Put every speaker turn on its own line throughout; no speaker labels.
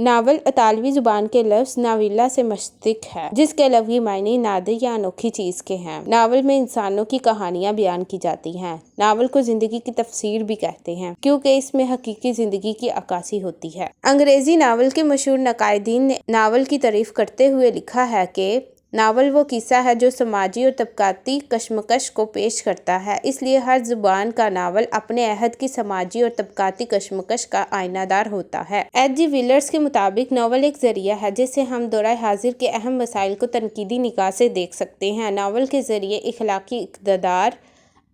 Novel इतालवी जुबान के लफ्ज नाविला से मुश्तक है, जिसके लफ्ज़ी मायने नादिर या अनोखी चीज के हैं। नावल में इंसानों की कहानियां बयान की जाती हैं। नावल को जिंदगी की तफसीर भी कहते हैं, क्योंकि इसमें हकीकी जिंदगी की अक्कासी होती है। अंग्रेजी नावल के मशहूर नकायदीन ने नावल की तारीफ करते हुए लिखा है कि नावल वो किस्सा है जो समाजी और तबकाती कशमकश को पेश करता है, इसलिए हर जुबान का नावल अपने अहद की समाजी और तबकाती कशमकश का आईनादार होता है। H.G. विलर्स के मुताबिक नावल एक जरिया है जिससे हम दौराए हाजिर के अहम मसाइल को तनकीदी निगाह से देख सकते हैं। नावल के जरिए इखलाकी इक़्तिदार,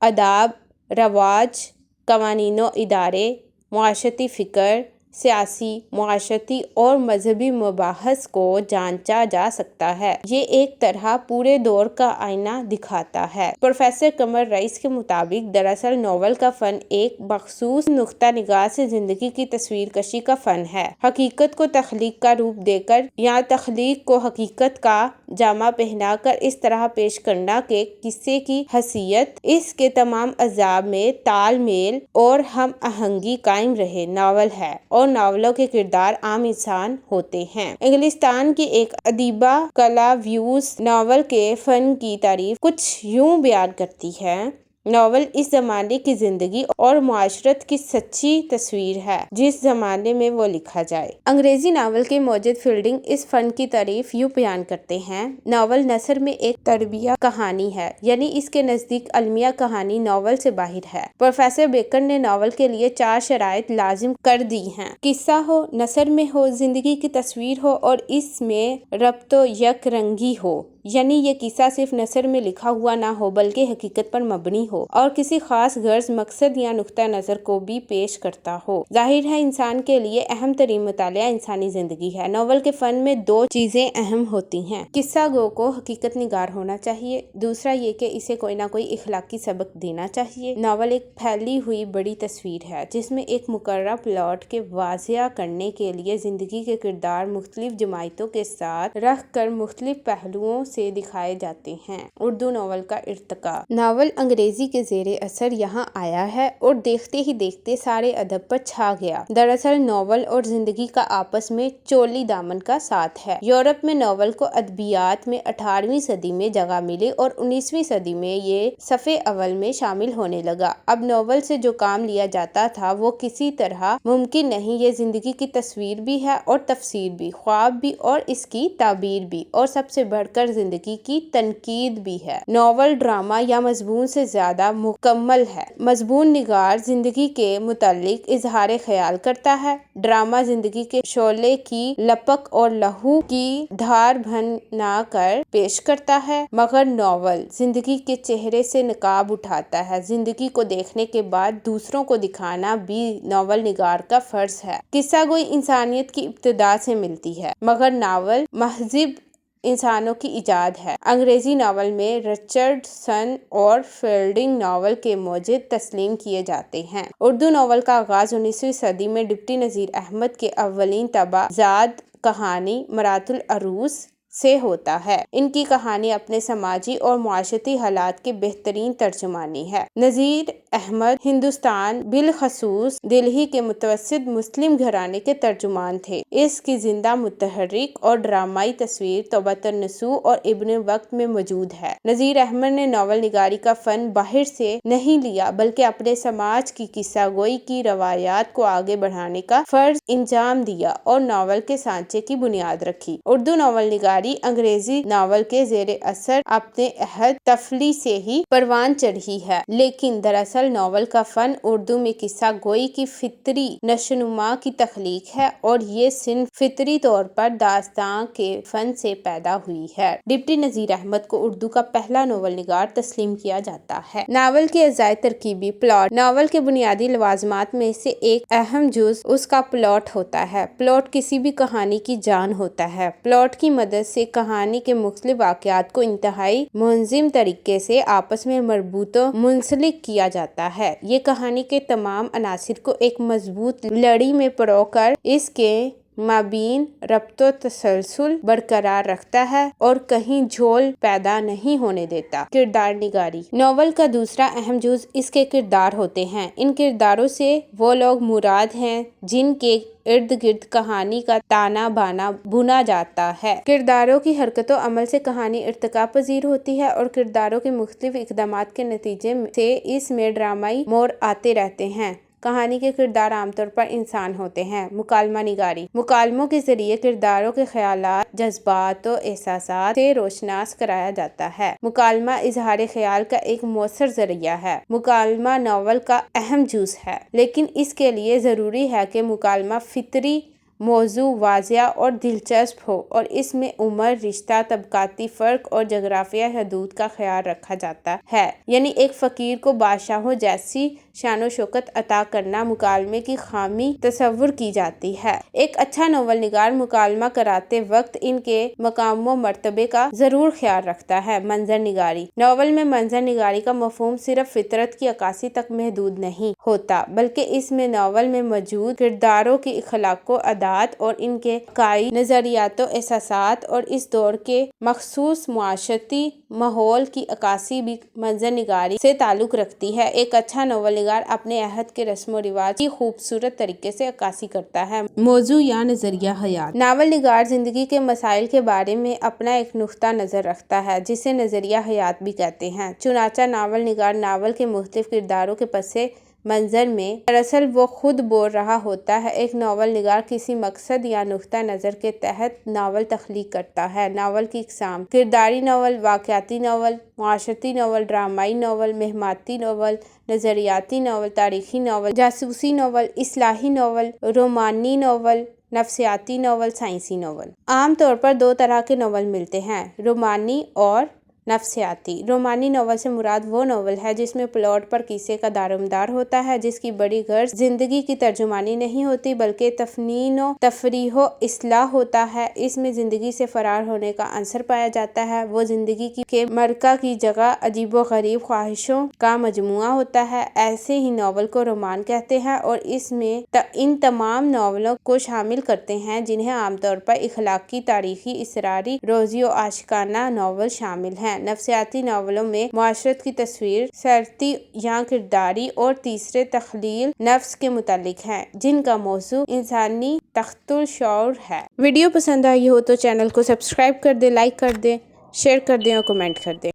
अदाब, रवाज, कवानीनो इदारे, मुआशरती फ़िक्र, सियासी, मुआशरती और मजहबी मबाहस को जांचा जा सकता है। ये एक तरह पूरे दौर का आईना दिखाता है। प्रोफेसर कमर रईस के मुताबिक दरअसल नावल का फ़न एक मखसूस नुक्ता निगाह से ज़िंदगी की तस्वीर कशी का फ़न है। हकीकत को तख्लीक का रूप देकर या तख्लीक को हकीकत का जामा पहनाकर इस तरह पेश करना के किस्से की हैसियत इसके तमाम अज़ाब में तालमेल और हम आहंगी कायम रहे नावल है, और नावलों के किरदार आम इंसान होते हैं। इंग्लिस्तान की एक अदीबा कला व्यूज नावल के फन की तारीफ कुछ यूं बयान करती है। नावल इस जमाने की जिंदगी और मुआशरत की सच्ची तस्वीर है जिस जमाने में वो लिखा जाए। अंग्रेजी नावल के मौजूद फील्डिंग इस फन की तारीफ यूं बयान करते हैं। नावल नसर में एक तरबिया कहानी है, यानी इसके नजदीक अलमिया कहानी नावल से बाहर है। प्रोफेसर बेकर ने नावल के लिए 4 शराइत लाजिम कर दी हैं। किस्सा हो, नसर में हो, जिंदगी की तस्वीर हो और इसमें रब्तो यक रंगी हो, यानी ये किस्सा सिर्फ नसर में लिखा हुआ ना हो बल्कि हकीकत पर मबनी हो और किसी खास गर्ज, मकसद या नुक्ता नजर को भी पेश करता हो। जाहिर है इंसान के लिए अहम तरीन मुतालिया इंसानी जिंदगी है। नावल के फन में 2 चीजें अहम होती हैं। किस्सा गो को हकीकत निगार होना चाहिए, दूसरा ये कि इसे कोई ना कोई इखलाकी सबक देना चाहिए। नावल एक फैली हुई बड़ी तस्वीर है जिसमें एक मुकर्रर प्लॉट के वाज़िया करने के लिए जिंदगी के किरदार मुख्तलिफ जमायतों के साथ रख कर मुख्तलिफ पहलुओं से दिखाए जाते हैं। उर्दू नावल का इर्तिका। नावल अंग्रेजी के ज़ेरे असर यहाँ आया है और देखते ही देखते सारे अदब पर छा गया। दरअसल नावल और जिंदगी का आपस में चोली दामन का साथ है। यूरोप में नावल को अदबियात में 18वीं सदी में जगह मिली और 19वीं सदी में ये सफ़े अव्वल में शामिल होने लगा। अब नावल से जो काम लिया जाता था वो किसी तरह मुमकिन नहीं। ये जिंदगी की तस्वीर भी है और तफसीर भी, ख्वाब भी और इसकी ताबीर भी, और सबसे बढ़कर जिंदगी की तनकीद भी है। नावल ड्रामा या मजबून से ज्यादा मुकम्मल है। मजबून निगार जिंदगी के मुतालिक इजहार ख्याल करता है, ड्रामा जिंदगी के शोले की लपक और लहू की धार बना कर पेश करता है, मगर नावल जिंदगी के चेहरे से नकाब उठाता है। जिंदगी को देखने के बाद दूसरों को दिखाना भी नावल निगार का फर्ज है। किस्सा गोई इंसानियत की इब्तिदा से मिलती है, मगर नावल महजिब इंसानों की इजाद है। अंग्रेजी नावल में रिचर्डसन और फील्डिंग नावल के मौजूद तस्लीम किए जाते हैं। उर्दू नावल का आगाज 19वीं सदी में डिप्टी नज़ीर अहमद के अव्वलीन तबाजाद कहानी मरातुल अरूस से होता है। इनकी कहानी अपने समाजी और मुआशरती हालात के बेहतरीन तर्जुमानी है। नज़ीर अहमद हिंदुस्तान बिलखसूस दिल्ली के मुतवस्सित मुस्लिम घराने के तर्जुमान थे। इसकी जिंदा मुतहर्रिक और ड्रामाई तस्वीर तौबतुन नसूह और इब्न वक्त में मौजूद है। नज़ीर अहमद ने नावल निगारी का फन बाहर से नहीं लिया बल्कि अपने समाज की किस्सा गोई की रवायात को आगे बढ़ाने का फर्ज इंजाम दिया और नावल के सांचे की बुनियाद रखी। उर्दू नावल निगारी अंग्रेजी नावल के ज़ेरे असर अपने अहद तफली से ही परवान चढ़ी है, लेकिन दरअसल नावल का फन उर्दू में किस्सा गोई की फितरी नशोनुमा की तख्लीक है और ये सिर्फ फितरी तौर पर दास्तां के फन से पैदा हुई है। डिप्टी नज़ीर अहमद को उर्दू का पहला नावल निगार तस्लीम किया जाता है। नावल के अज़ाए तरकीबी प्लॉट। नावल के बुनियादी लवाजमात में से एक अहम जुज उसका प्लॉट होता है। प्लॉट किसी भी कहानी की जान होता है। प्लॉट की मदद से कहानी के मुख्तलिफ वाक़यात को इंतहाई मुनज़्ज़म तरीके से आपस में मरबूत मुंसलिक किया जाता है। ये कहानी के तमाम अनासिर को एक मजबूत लड़ी में परोकर इसके माबीन रब्त व तसलसल बरकरार रखता है और कहीं झोल पैदा नहीं होने देता। किरदार निगारी। नॉवल का दूसरा अहम जुज इसके किरदार होते हैं। इन किरदारों से वो लोग मुराद हैं जिनके इर्द गिर्द कहानी का ताना बाना बुना जाता है। किरदारों की हरकतों अमल से कहानी इर्तिका पजीर होती है और किरदारों के मुख्तलिफ इक़दामात के नतीजे से इसमें ड्रामाई मोड़ आते रहते हैं। कहानी के किरदार आमतौर पर इंसान होते हैं। मुकालमा निगारी। मुकालमों के जरिए किरदारों के ख्यालात, जज्बात और एहसासात से रोशनास कराया जाता है। मुकालमा इजहार ख्याल का एक मौसर जरिया है। मुकालमा नावल का अहम जुज है, लेकिन इसके लिए ज़रूरी है कि मुकालमा फितरी मौजू वाज़िया और दिलचस्प हो और इसमें उम्र, रिश्ता, तबकाती फ़र्क और जगराफिया हदूद का ख्याल रखा जाता है। यानी एक फ़कीर को बादशाहों जैसी शानो शौकत अता करना मुकालमे की खामी तसव्वुर की जाती है। एक अच्छा नॉवल निगार मुकालमा कराते वक्त इनके मकाम व मर्तबे का ज़रूर ख्याल रखता है। मंजर निगारी। नॉवल में मंजर निगारी का मफहूम सिर्फ फितरत की अक्कासी तक महदूद नहीं होता, बल्कि इसमें नॉवल में मौजूद किरदारों की अखलाक और इनके काई नजरियात एहसासात और इस दौर के मखसूस मुआशरती माहौल की अक्कासी भी मंजर निगारी से ताल्लुक रखती है। एक अच्छा नॉवल निगार अपने अहद के रस्म व रिवाज की खूबसूरत तरीके से अक्कासी करता है। मौजू या नजरिया हयात। नावल निगार जिंदगी के मसाइल के बारे में अपना एक नुक्ता नजर रखता है, जिसे नजरिया हयात भी कहते हैं। चुनाचा नावल निगार नावल के मुख्तलिफ किरदारों के पसे मंजर में दरअसल वो खुद बोल रहा होता है। एक नावल निगार किसी मकसद या नुक्ता नज़र के तहत नावल तख्लीक करता है। नावल की इक़साम। किरदारी नावल, वाक़याती नावल, मुआशरती नावल, ड्रामाई नावल, महमाती नावल, नज़रियाती नावल, तारीखी नावल, जासूसी नावल, इस्लाही नावल, रोमानी नावल, नफ्सियाती नावल, साइंसी नावल। आम तौर पर दो तरह के नावल मिलते हैं, रोमानी और नफ्सियाती। रोमानी नावल से मुराद वो नावल है जिसमें प्लॉट पर किस्से का दारोमदार होता है, जिसकी बड़ी गर्ज जिंदगी की तर्जुमानी नहीं होती बल्कि तफनीनो तफरीहो इस्लाह होता है। इसमें जिंदगी से फरार होने का अंसर पाया जाता है। वो जिंदगी के मरका की जगह अजीबो गरीब ख्वाहिशों का मजमुआ होता है। ऐसे ही नावल को रोमान कहते हैं और इसमें इन तमाम नावलों को शामिल करते हैं जिन्हें आमतौर पर इखलाकी, तारीखी, इसरारी, रोजी और आशिकाना नावल शामिल हैं। नफ्सियाती नावलों में मुआशरत की तस्वीर सरती या किरदारी और तीसरे तख्लील नफ्स के मुतालिक है, जिनका मौजू इंसानी तख्तुल शऊर है। वीडियो पसंद आई हो तो चैनल को सब्सक्राइब कर दे, लाइक कर दे, शेयर कर दे और कमेंट कर दे।